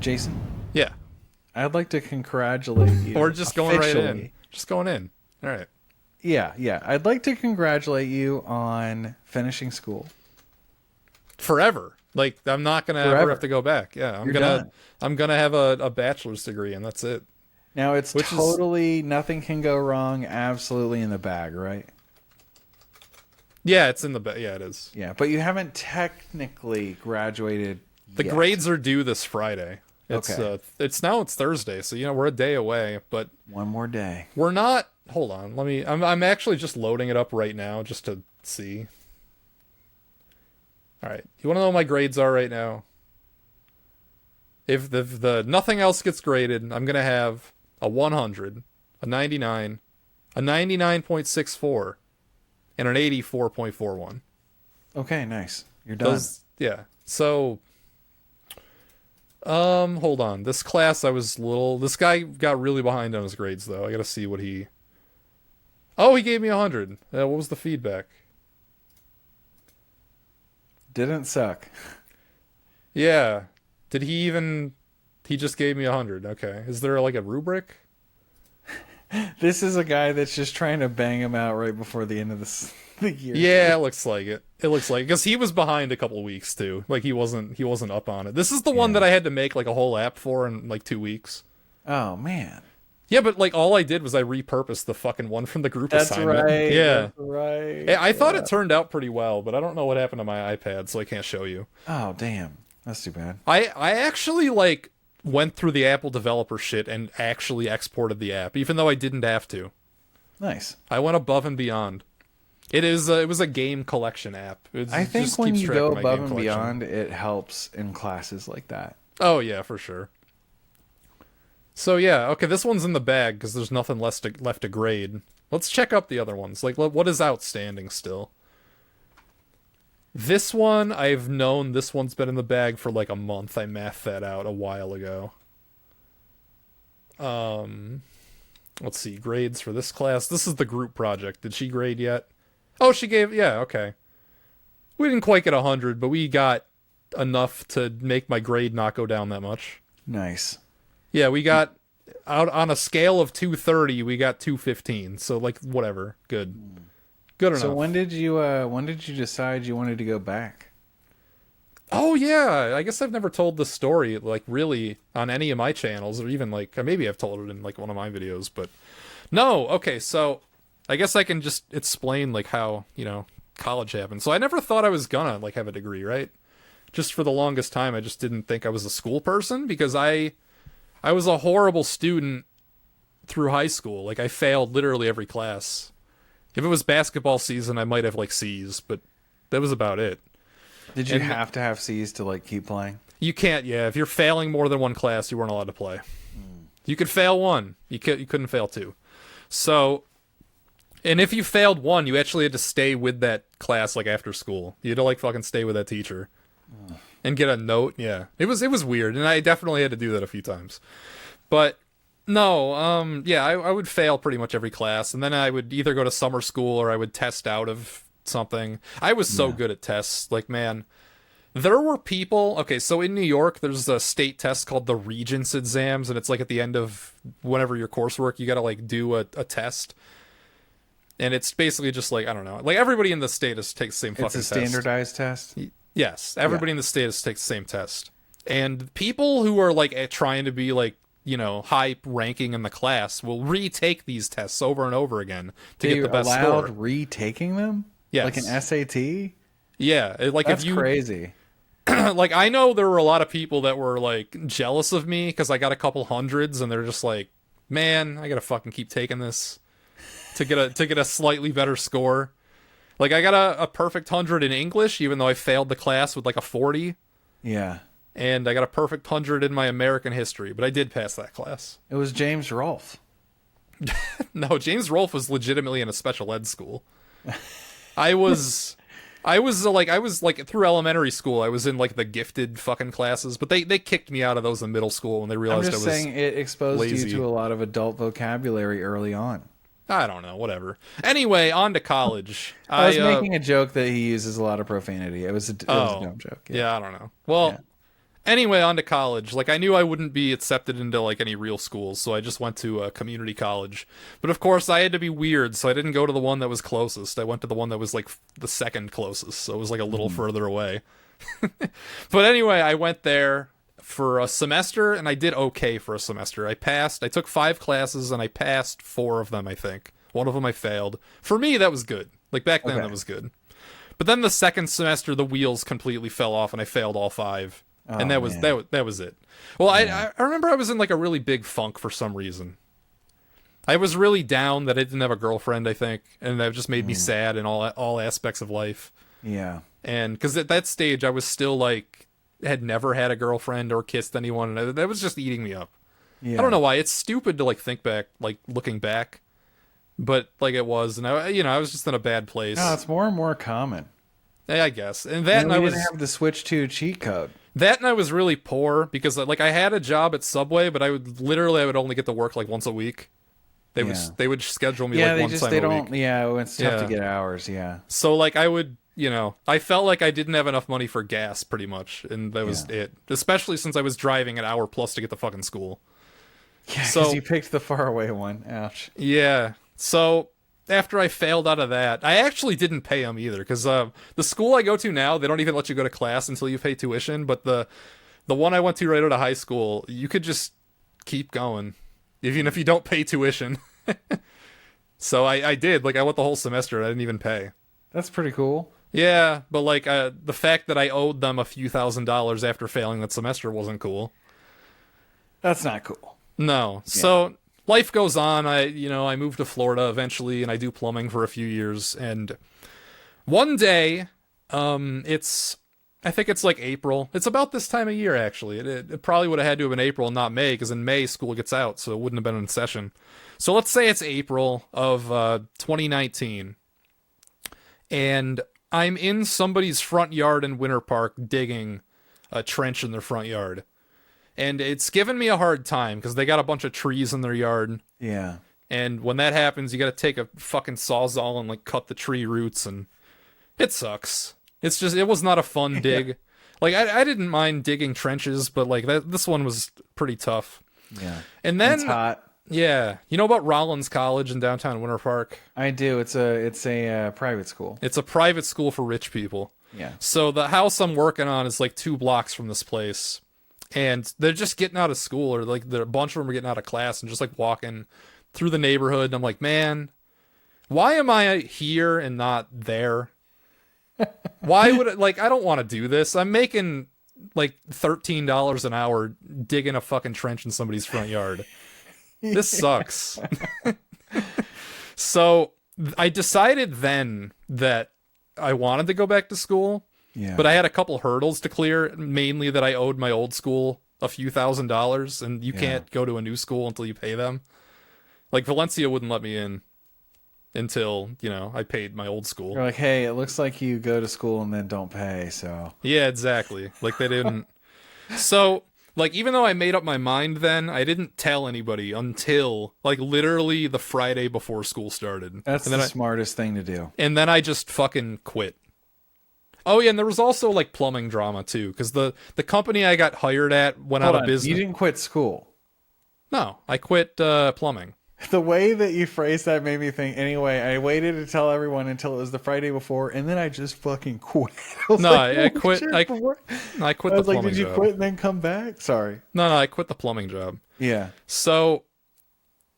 Jason, Yeah. I'd like to congratulate you. Or just going right in. officially. Just going in. All right. Yeah. I'd like to congratulate you on finishing school. Forever. Like, I'm not gonna ever Forever. have to go back. Yeah, You're done. I'm gonna have a bachelor's degree, and that's it. Now it's Which is- totally nothing can go wrong. Absolutely in the bag, right? Yeah, it's in the yeah, it is. Yeah, but you haven't technically graduated. The yet. grades are due this Friday. It's Okay. it's Thursday, so we're a day away, but One more day. we're not. Hold on, I'm actually just loading it up right now just to see. All right, you want to know what my grades are right now? If the nothing else gets graded, I'm gonna have a 100, a 99, a 99.64, and an 84.41. Okay, nice. You're done. Yeah. So, hold on. This class, this guy got really behind on his grades, though. I gotta see what he. Oh, he gave me 100. What was the feedback? Didn't suck. Yeah. Did he even? He just gave me 100. Okay. Is there like a rubric? This is a guy that's just trying to bang him out right before the end of the year. Yeah, it looks like it. It looks like because he was behind a couple weeks too. Like he wasn't up on it. This is the one that I had to make like a whole app for in like 2 weeks. Oh man. Yeah, but like all I did was I repurposed the fucking one from the group That's assignment. right. Yeah. That's right. I thought it turned out pretty well, but I don't know what happened to my iPad, so I can't show you. Oh damn. That's too bad. I actually like went through the Apple developer shit and actually exported the app, even though I didn't have to. Nice. I went above and beyond. It was a game collection app. I It think just when keeps you track go of my above game and collection. beyond, it helps in classes like that. Oh yeah, for sure. So yeah, okay, this one's in the bag because there's nothing left to grade. Let's check up the other ones. Like, what is outstanding still? This one, I've known this one's been in the bag for like a month. I mathed that out a while ago. Let's see, grades for this class. This is the group project. Did she grade yet? Oh, she gave, yeah, okay. We didn't quite get 100, but we got enough to make my grade not go down that much. Nice. Yeah, we got out on a scale of 230, we got 215. So like whatever, good enough. So when did you decide you wanted to go back? Oh yeah, I guess I've never told this story like really on any of my channels, or even like maybe I've told it in like one of my videos, but no. Okay, so I guess I can just explain like how college happened. So I never thought I was gonna like have a degree, right? Just for the longest time, I just didn't think I was a school person because I was a horrible student through high school. Like I failed literally every class. If it was basketball season, I might have like C's, but that was about it. Did you And- have to have C's to like keep playing? You can't, yeah. If you're failing more than one class, you weren't allowed to play. You could fail one. You couldn't fail two. So, and if you failed one, you actually had to stay with that class like after school. You had to like fucking stay with that teacher and get a note. Yeah, it was weird, and I definitely had to do that a few times. But no, yeah, I would fail pretty much every class, and then I would either go to summer school or I would test out of something. I was so good at tests, like man. There were people, okay, so in New York, there's a state test called the Regents exams, and it's like at the end of whenever your coursework, you gotta like do a test. And it's basically just like, I don't know, like everybody in the state takes the same fucking It's a test. standardized test. Yes, everybody in the state takes the same test. And people who are like trying to be like, high ranking in the class will retake these tests over and over again to get the best allowed score. retaking them? Yes. Like an SAT? Yeah, like That's if you crazy. like I know there were a lot of people that were like jealous of me because I got a couple hundreds and they're just like, man, I gotta fucking keep taking this to get a slightly better score. Like I got a perfect 100 in English even though I failed the class with like a 40, Yeah. and I got a perfect 100 in my American history, but I did pass that class. It was James Rolfe. No, James Rolfe was legitimately in a special ed school. I was like through elementary school, I was in like the gifted fucking classes, but they kicked me out of those in middle school when they I'm realized just I was saying it exposed lazy. you to a lot of adult vocabulary early on. I don't know, whatever. Anyway, on to college. I was making a joke that he uses a lot of profanity. It was a dumb joke. Yeah, I don't know. Well, Anyway, on to college. Like, I knew I wouldn't be accepted into like any real schools, so I just went to a community college. But of course, I had to be weird, so I didn't go to the one that was closest. I went to the one that was like the second closest, so it was like a little further away. But anyway, I went there for a semester, and I did okay for a semester. I passed. I took 5 classes, and I passed 4 of them, I think. One of them I failed. For me, that was good. Like, back then, Okay. that was good. But then the second semester, the wheels completely fell off, and I failed all 5. And Oh, that was man. that was it. Well, I remember I was in like a really big funk for some reason. I was really down that I didn't have a girlfriend, I think, and that just made me sad in all aspects of life. Yeah. And because at that stage, I was still like had never had a girlfriend or kissed anyone, and that was just eating me up. Yeah. I don't know why. It's stupid to like think back, like looking back, but like it was, and I was just in a bad place. No, it's more and more common. I guess, and that, And and we I didn't was have the Switch 2 cheat code. that, and I was really poor because like I had a job at Subway, but I would only get to work like once a week. Yeah. They would schedule me Yeah, like they one just time they a don't. week. Yeah, it's tough Yeah. to get hours. Yeah. So like I would, I felt like I didn't have enough money for gas pretty much, and that was it. Especially since I was driving an hour plus to get to fucking school. Yeah, because So- you picked the faraway one. Ouch. Yeah. So after I failed out of that, I actually didn't pay them either because the school I go to now, they don't even let you go to class until you pay tuition. But the one I went to right out of high school, you could just keep going, even if you don't pay tuition. So I did. Like I went the whole semester and I didn't even pay. That's pretty cool. Yeah, but like the fact that I owed them a few $1,000s after failing that semester wasn't cool. That's not cool. No. So life goes on. I moved to Florida eventually, and I do plumbing for a few years. And one day, I think it's like April. It's about this time of year, actually. It probably would have had to have been April and not May, because in May school gets out, so it wouldn't have been in session. So let's say it's April of 2019, and I'm in somebody's front yard in Winter Park digging a trench in their front yard. And it's given me a hard time because they got a bunch of trees in their yard. Yeah. And when that happens, you got to take a fucking sawzall and like cut the tree roots, and it sucks. It was not a fun dig. Like I didn't mind digging trenches, but like this one was pretty tough. Yeah. And then It's hot. yeah, you know about Rollins College in downtown Winter Park? I do. It's a private school. It's a private school for rich people. Yeah. So the house I'm working on is like 2 blocks from this place. And they're just getting out of school, or like a bunch of them are getting out of class and just like walking through the neighborhood. And I'm like, man, why am I here and not there? Why would it, like, I don't want to do this. I'm making like $13 an hour digging a fucking trench in somebody's front yard. This sucks. So I decided then that I wanted to go back to school. Yeah. But I had a couple hurdles to clear, mainly that I owed my old school a few $1,000s, and you can't go to a new school until you pay them. Like, Valencia wouldn't let me in until, I paid my old school. You're like, hey, it looks like you go to school and then don't pay, so. Yeah, exactly. Like, they didn't. So, like, even though I made up my mind then, I didn't tell anybody until, like, literally the Friday before school started. That's and then the smartest thing to do. And then I just fucking quit. Oh yeah, and there was also like plumbing drama too, because the company I got hired at went Hold out on. of business. You didn't quit school. No, I quit plumbing. The way that you phrased that made me think, anyway, I waited to tell everyone until it was the Friday before, and then I just fucking quit. was No, like, I "Holy quit. shit, I before-" quit I the was like, plumbing did you job. quit and then come back? Sorry. No, I quit the plumbing job. Yeah. So,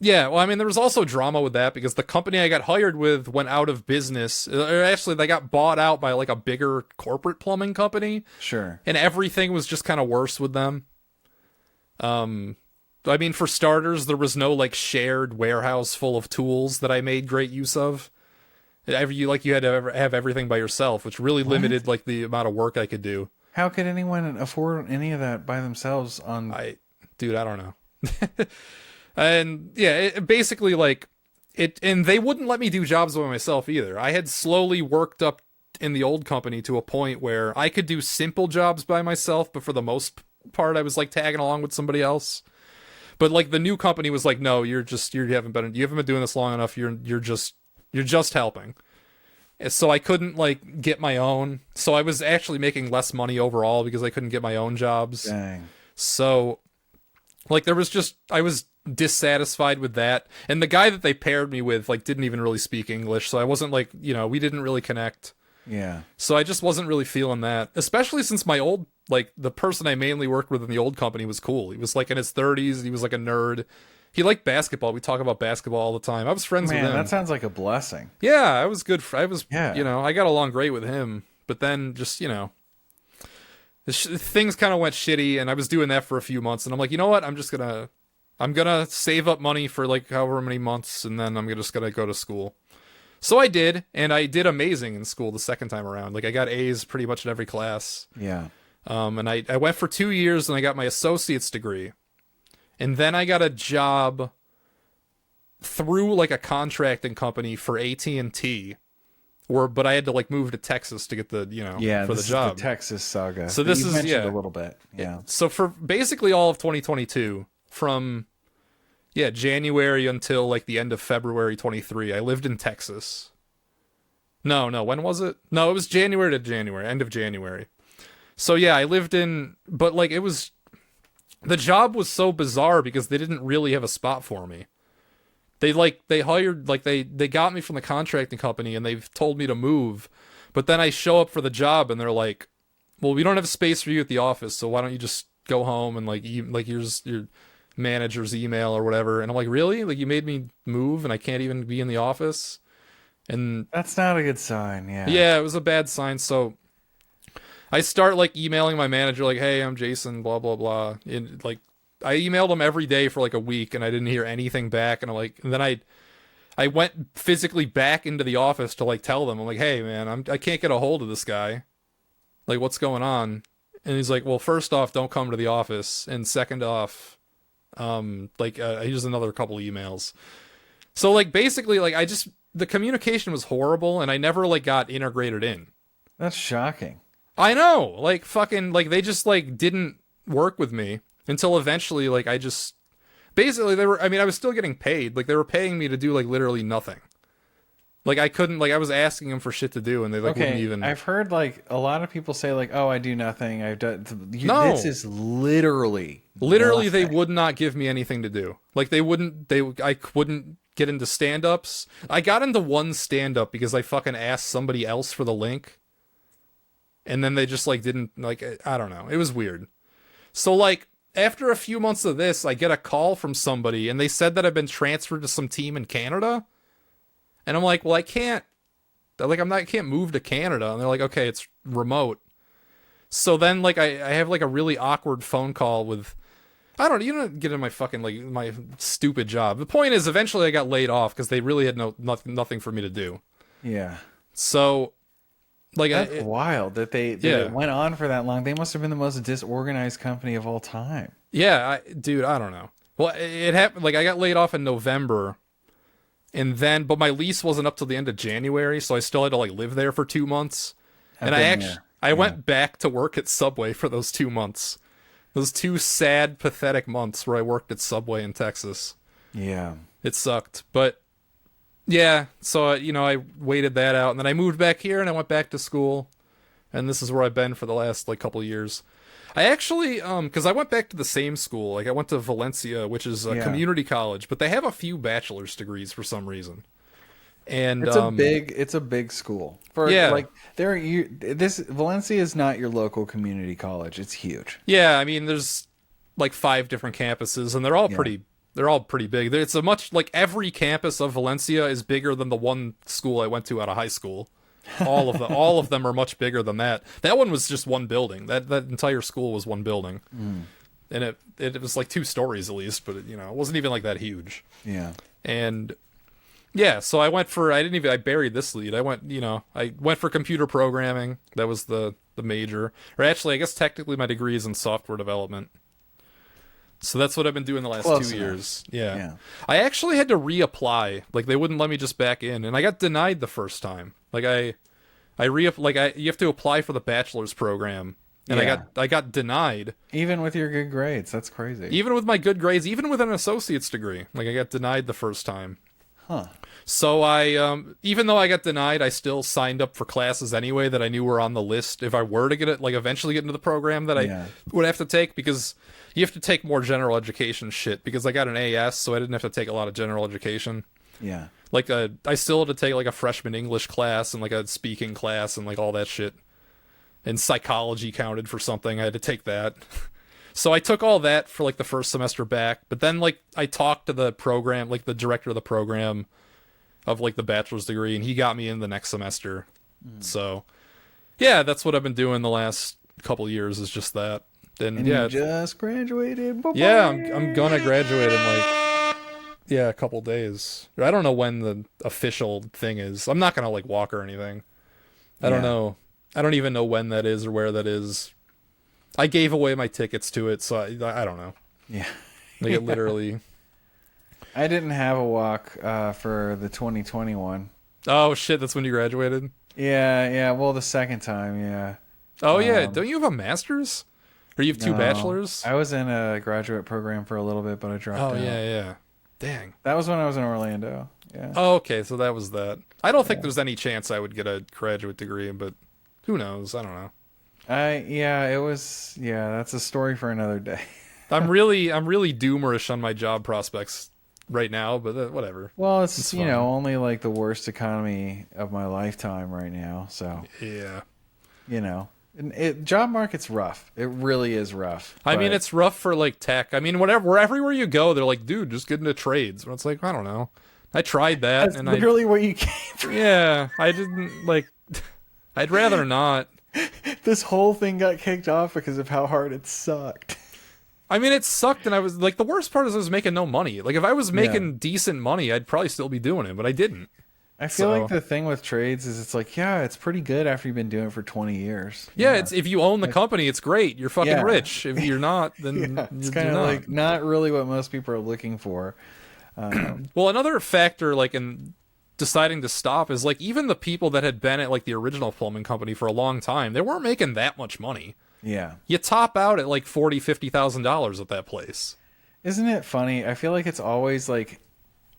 yeah, well, I mean, there was also drama with that because the company I got hired with went out of business. Or actually, they got bought out by like a bigger corporate plumbing company, Sure. and everything was just kind of worse with them. I mean, for starters, there was no like shared warehouse full of tools that I made great use of. You had to have everything by yourself, which really limited like the amount of work I could do. How could anyone afford any of that by themselves on... I don't know. And yeah, basically like it, and they wouldn't let me do jobs by myself either. I had slowly worked up in the old company to a point where I could do simple jobs by myself, but for the most part, I was like tagging along with somebody else. But like the new company was like, no, you haven't been doing this long enough. You're just helping. So I couldn't like get my own. So I was actually making less money overall because I couldn't get my own jobs. Dang. So like I was dissatisfied with that. And the guy that they paired me with like didn't even really speak English, so I wasn't like, we didn't really connect. Yeah. So I just wasn't really feeling that, especially since my old, like, the person I mainly worked with in the old company was cool. He was, like, in his 30s. He was, like, a nerd. He liked basketball. We talk about basketball all the time. I was friends with Man, him. that sounds like a blessing. Yeah, I was good. Yeah. I got along great with him. But then just, things kind of went shitty, and I was doing that for a few months. And I'm like, you know what? I'm gonna save up money for, like, however many months, and then I'm just gonna go to school. So I did, and I did amazing in school the second time around. Like, I got A's pretty much in every class. Yeah. And I went for 2 years, and I got my associate's degree. And then I got a job through, like, a contracting company for AT&T. But I had to, like, move to Texas to get the, for the job. Is the Texas saga. So that this you is, mentioned a little bit. Yeah. So for basically all of 2022, from... yeah, January until like the end of February 23, I lived in Texas. No, when was it? No, it was January to January, end of January. So yeah, I lived in, but like the job was so bizarre because they didn't really have a spot for me. They hired, like they got me from the contracting company and they've told me to move, but then I show up for the job and they're like, well, we don't have space for you at the office, so why don't you just go home and here's your manager's email or whatever. And I'm like, really? Like, you made me move and I can't even be in the office? And that's not a good sign. Yeah, it was a bad sign. So I start like emailing my manager like, hey, I'm Jason, blah blah blah. And like I emailed him every day for like a week and I didn't hear anything back. And and then I went physically back into the office to like tell them, I'm like, hey man, I can't get a hold of this guy, like, what's going on? And he's like, well, first off, don't come to the office, and second off, here's another couple emails. So like basically like the communication was horrible and I never like got integrated in. That's shocking. I know, like fucking like they just like didn't work with me until eventually like I was still getting paid. Like they were paying me to do like literally nothing. Like I couldn't, like I was asking them for shit to do and they like wouldn't even. I've heard like a lot of people say like, oh, I do nothing. I've done. No. This is literally Literally, nothing. they would not give me anything to do. Like I wouldn't get into stand-ups. I got into one stand-up because I fucking asked somebody else for the link. And then they just like didn't, like, I don't know. It was weird. So like after a few months of this, I get a call from somebody and they said that I've been transferred to some team in Canada. And I'm like, well, I can't move to Canada. And they're like, okay, it's remote. So then like I have like a really awkward phone call with, you don't get in my fucking like my stupid job. The point is eventually I got laid off because they really had nothing for me to do. Yeah. So like that's wild that it went on for that long. They must have been the most disorganized company of all time. Yeah, dude, I don't know. Well, it happened like I got laid off in November. And then, but my lease wasn't up till the end of January, so I still had to like live there for 2 months. And I went back to work at Subway for those 2 months. Those 2 sad, pathetic months where I worked at Subway in Texas. Yeah. It sucked. But yeah, so, I waited that out. And then I moved back here and I went back to school. And this is where I've been for the last like couple of years. I actually, because I went back to the same school. Like I went to Valencia, which is a community college, but they have a few bachelor's degrees for some reason. And it's a big school. Valencia is not your local community college. It's huge. Yeah, I mean, there's like 5 different campuses, and they're all pretty big. It's a much like every campus of Valencia is bigger than the one school I went to out of high school. All of them are much bigger than that. That one was just one building. That entire school was one building, and it was like 2 stories at least, but it wasn't even like that huge. Yeah, and yeah, so I buried this lead. I went for computer programming. That was the major, or actually, I guess technically my degree is in software development. So that's what I've been doing the last 2 years. Yeah. I actually had to reapply. Like they wouldn't let me just back in, and I got denied the first time. Like you have to apply for the bachelor's program, and I got denied. Even with your good grades, that's crazy. Even with my good grades, even with an associate's degree, like I got denied the first time. Huh. So I, even though I got denied, I still signed up for classes anyway that I knew were on the list if I were to get it, like eventually get into the program that Yeah. I would have to take, because you have to take more general education shit, because I got an AS, so I didn't have to take a lot of general education. Yeah. Like I still had to take like a freshman English class and like a speaking class and like all that shit. And psychology counted for something. I had to take that. So I took all that for like the first semester back, but then like I talked to the program, like the director of the program of like the bachelor's degree, and he got me in the next semester. So yeah, that's what I've been doing the last couple of years, is just that. And yeah, you just graduated. Bye-bye. yeah, I'm gonna graduate in like a couple days. I don't know when the official thing is. I'm not gonna like walk or anything. I don't Yeah. know. I don't even know when that is or where that is. I gave away my tickets to it, so I don't know. Yeah. Like it literally. I didn't have a walk for the 2021. Oh shit! That's when you graduated. Yeah, yeah. Well, the second time, yeah. Oh yeah, don't you have a master's? Or you have two No. bachelors? I was in a graduate program for a little bit, but I dropped Oh out. yeah. Dang. That was when I was in Orlando. Yeah. Oh okay, so that was that. I don't think there's any chance I would get a graduate degree, but who knows? I don't know. That's a story for another day. I'm really doomerish on my job prospects right now, but whatever. Well, it's fine. only like the worst economy of my lifetime right now. So, Yeah. job market's rough. It really is rough. I mean, but- it's rough for like tech. I mean, everywhere you go, they're like, dude, just get into trades. But it's like, I don't know. I tried that, that's and literally where you came from. I didn't like. I'd rather not. This whole thing got kicked off because of how hard it sucked. I mean, it sucked, and I was like, the worst part is I was making no money. Like, if I was making decent money, I'd probably still be doing it, but I didn't. I feel So- like the thing with trades is it's like, yeah, it's pretty good after you've been doing it for 20 years. Yeah, it's if you own the company, it's great. You're fucking Yeah. rich. If you're not, then yeah, it's you're kind of not. like not really what most people are looking for. Well, another factor, like in deciding to stop, is like even the people that had been at like the original plumbing company for a long time, they weren't making that much money. Yeah. You top out at like $40,000-$50,000 at that place. Isn't it funny? I feel like it's always like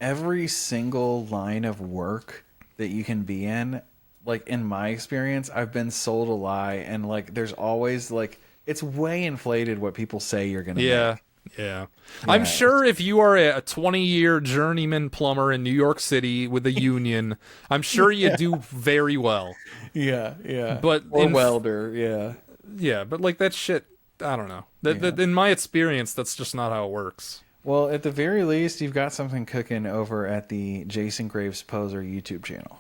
every single line of work that you can be in, like in my experience, I've been sold a lie, and like there's always like it's way inflated what people say you're gonna Yeah. make. Yeah. I'm sure if you are a 20-year journeyman plumber in New York City with a union, I'm sure you do very well. Yeah, yeah. But or in- welder, yeah. Yeah, but like that shit, I don't know. That in my experience, that's just not how it works. Well, at the very least, you've got something cooking over at the Jason Graves Poser YouTube channel.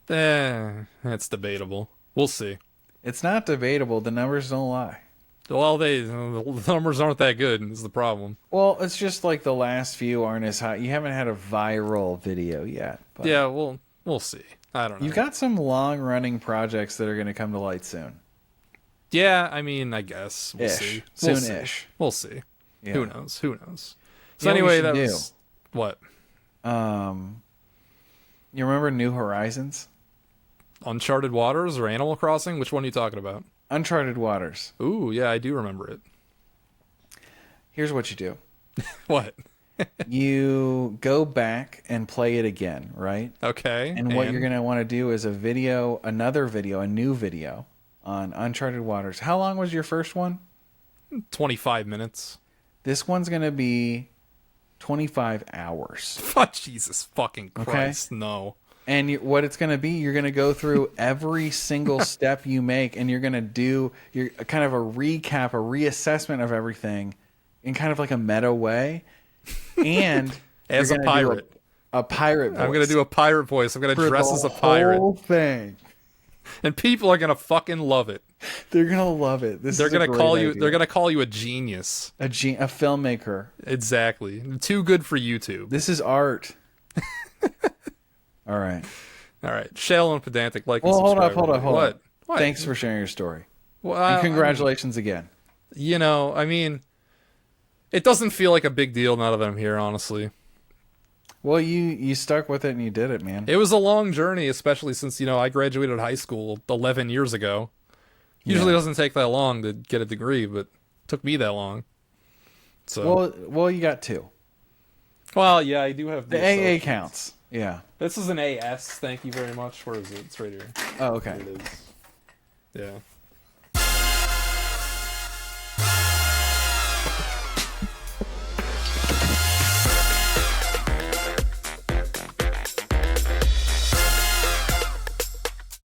That's debatable. We'll see. It's not debatable. The numbers don't lie. Well, the numbers aren't that good, is the problem. Well, it's just like the last few aren't as high. You haven't had a viral video yet. But Yeah, we'll see. I don't know. you've got some long-running projects that are going to come to light soon. Yeah, I mean, I guess we'll see. We'll see. Soon-ish. We'll see. Yeah. Who knows? Who knows? You So know what we anyway, should that do? was what? You remember New Horizons? Uncharted Waters or Animal Crossing? Which one are you talking about? Uncharted Waters. Ooh, yeah, I do remember it. Here's what you do. What? You go back and play it again, right? Okay. And what you're going to want to do is a new video on Uncharted Waters. How long was your first one? 25 minutes. This one's going to be 25 hours. Oh, Jesus fucking Christ, no. And what it's going to be, you're going to go through every single step you make, and you're going to do your kind of a recap, a reassessment of everything in kind of like a meta way. And As you're a gonna do pirate. a pirate voice. I'm going to do a pirate voice. I'm going to for dress the as a pirate. whole thing. And people are going to fucking love it. They're going to love it. They're going to call you they're going to call you a genius. a filmmaker. Exactly. Too good for YouTube. This is art. All right. All right. Shallow and pedantic, like and Well, hold subscribe. up. What? What? Thanks for sharing your story. Well, And congratulations again. You know, I mean, it doesn't feel like a big deal now that I'm here, honestly. Well, you stuck with it and you did it, man. It was a long journey, especially since, I graduated high school 11 years ago. Usually Yeah. doesn't take that long to get a degree, but it took me that long. So, Well, you got two. well, yeah, I do have The AA counts. Yeah. This is an AS. Thank you very much. Where is it? It's right here. Oh, okay. There it is. Yeah.